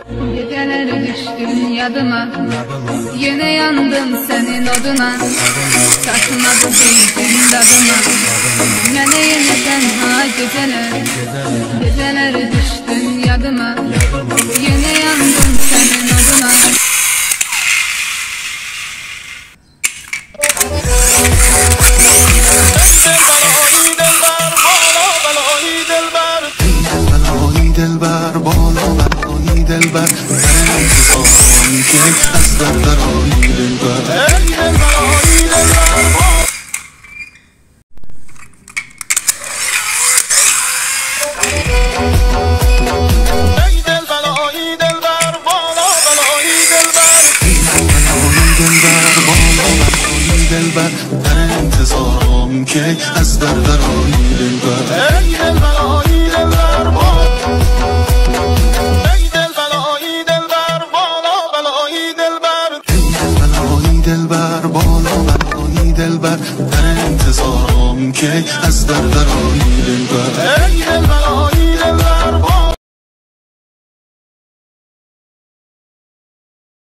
Geceler düştün yadıma, yine yandım senin oduna. Taşımadı değildin dadıma, mene yine tenha geceler. Geceler düştün yadıma, yine yandım senin oduna. دلبر بالا بلایی دلبر در انتظارم که از دلبرایی دلبر ای دلبرایی دلبر بالا بلایی دلبر دلبر در انتظارم که از دلبرایی دلبر ای دلبرایی دلبر دلبر در انتظارم که از دلبرایی دلبر